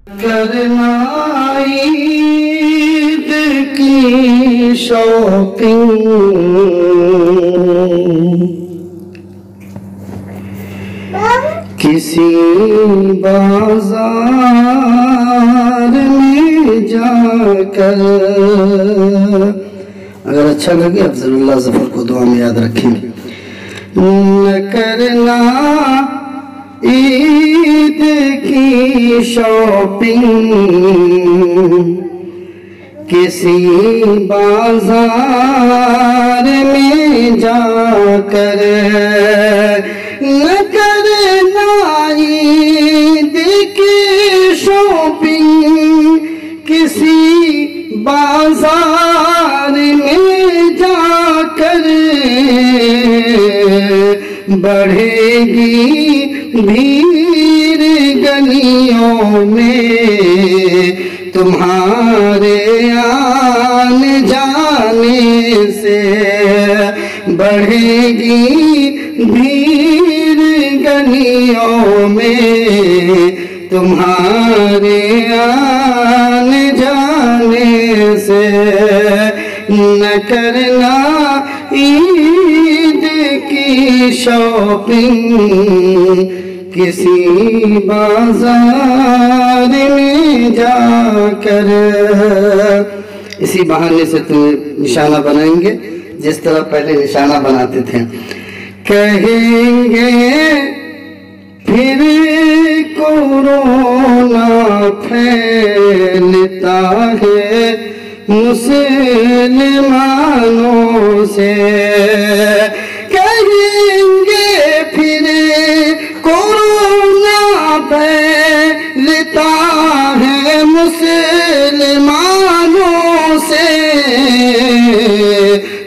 کرنا عید کی شاپنگ، کسی بازار میں جا کر۔ اگر اچھا لگے افضل اللہ ظفر کو دعا میں یاد رکھیں۔ نہ کرنا عید کی شاپنگ، کسی بازار میں جا کر، نہ کرنا عید کی شاپنگ، کسی بازار میں جا کر، بڑھے گی بھیڑ گلیوں میں تمہارے آنے جانے سے، بڑھے گی بھیڑ گلیوں میں تمہارے آنے جانے سے۔ نہ کرنا عید کی شاپنگ، کسی بازار میں جا کر۔ اسی بہانے سے تمہیں نشانہ بنائیں گے جس طرح پہلے نشانہ بناتے تھے۔ کہیں گے پھر کورونا پھیلتا ہے مسلمانوں سے، کہیں گے پھر کورونا پھیلتا ہے مسلمانوں سے،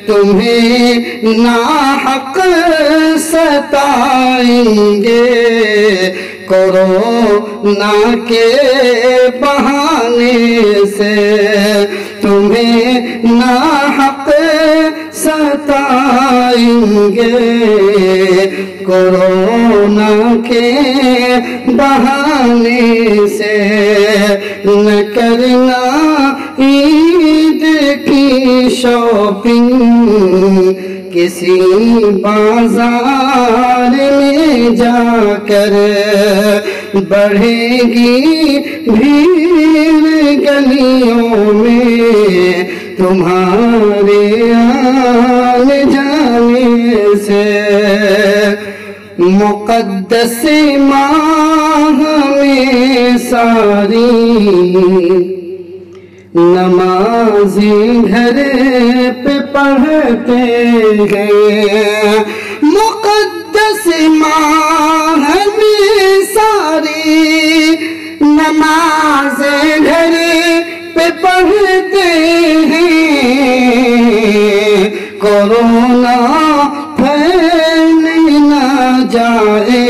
تمہیں ناحق ستائیں گے کورونا کے بہانے سے، تمہیں ناحق ستائیں گے کورونا کے بہانے سے۔ نہ کرنا عید کی شاپنگ، کسی بازار میں جا کر، بڑھے گی بھیڑ گلیوں میں تمہارے آنے جانے سے۔ مقدس ماہ میں ساری نمازیں گھر پہ پڑھتے ہیں، مقدس ماہ میں ساری نمازیں گھر پہ پڑھتے ہیں، کورونا پھیل نہ جائے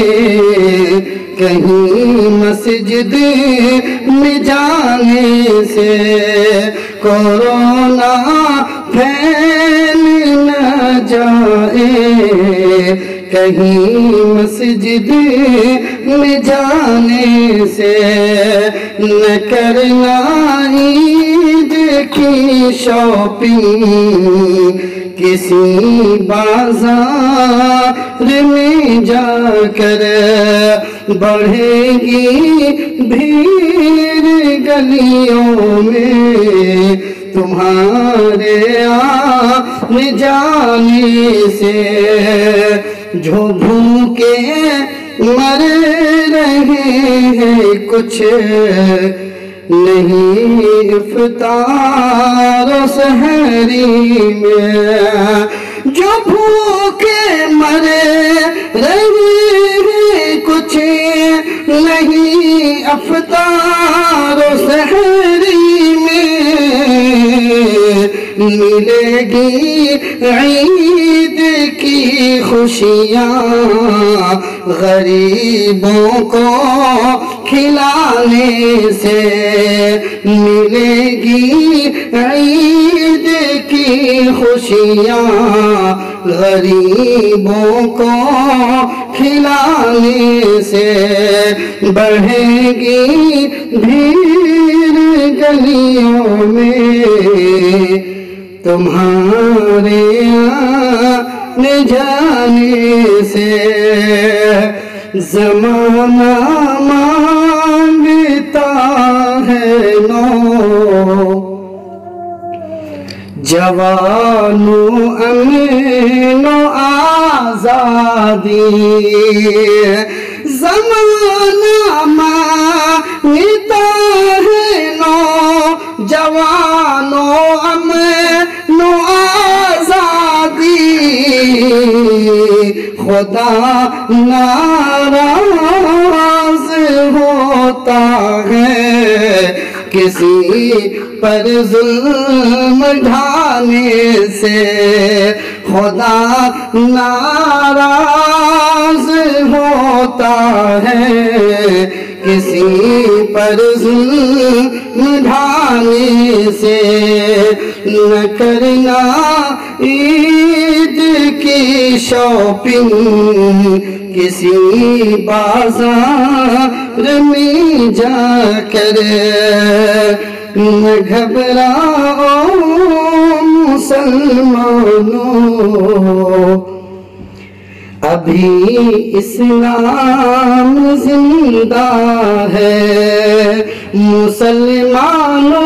کہیں مسجد میں جانے سے، کورونا پھیل نہ جائے کہیں مسجد میں جانے سے۔ نہ کرنا عید کی شاپنگ، کسی بازار میں جا کر، بڑھے گی بھیڑ گلیوں میں تمہارے آنے جانے سے۔ جو بھوکے مر رہے ہیں کچھ نہیں افطار و سحری میں، جو بھوکے مر رہے ہیں کچھ نہیں افطار و سحری میں، ملے گی عید کی کی خوشیاں غریبوں کو کھلانے سے ملے گی، عید کی خوشیاں غریبوں کو کھلانے سے بڑھے گی بھیڑ گلیوں میں تمہارے آنے جانے سے زمانہ مانگتا ہے نو جوانوں امن و آزادی زمانہ مانگتا ہے نو جوانوں امن و آزادی خدا ناراض ہوتا ہے کسی پر ظلم ڈھانے سے خدا ناراض ہوتا ہے کسی پر ظلم ڈھانے سے نہ کرنا عید کی شاپنگ کسی بازار میں جا کر نہ گھبراؤ مسلمانوں ابھی اسلام زندہ ہے مسلمانوں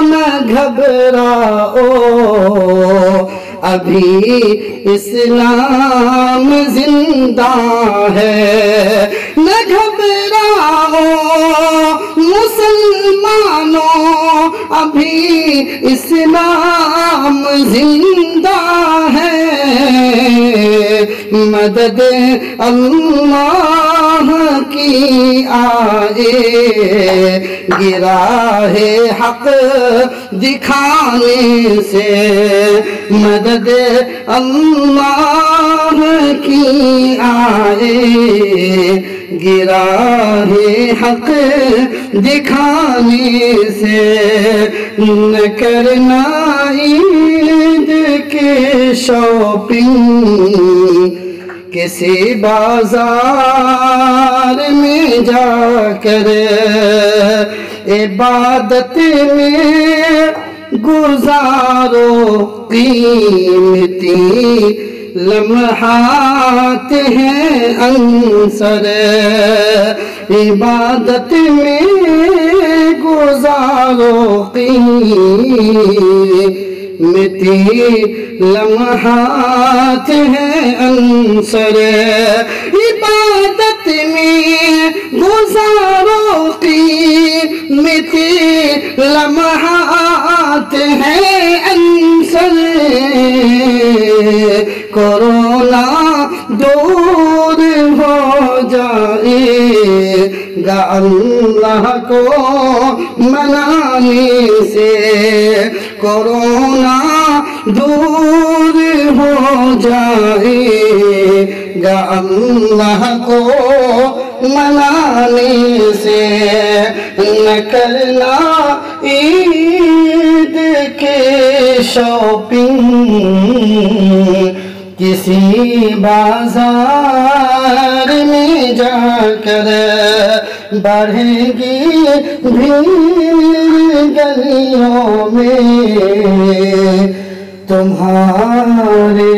نہ گھبراؤ ابھی اسلام زندہ ہے نہ گھبراؤ مسلمانوں ابھی اسلام زندہ ہے مدد اللہ کی آئے گراہ حق دکھانے سے مدد اللہ کی آئے گراہ حق دکھانے سے نہ کرنا عید کے شاپنگ کسی بازار میں جا کر عبادت میں گزارو قیمتی لمحات ہیں عنصر عبادت میں گزارو قیمتی لمحات ہیں عنصر عبادت میں گزارو قیمتی لمحات ہیں عنصر کورونا دور ہو جائے گا اللہ کو منانے سے کورونا دور ہو جائے گا اللہ کو منانے سے نہ کرنا عید کے شاپنگ کسی بازار میں جا کر بڑھے گی بھیڑ گلیوں میں تمہارے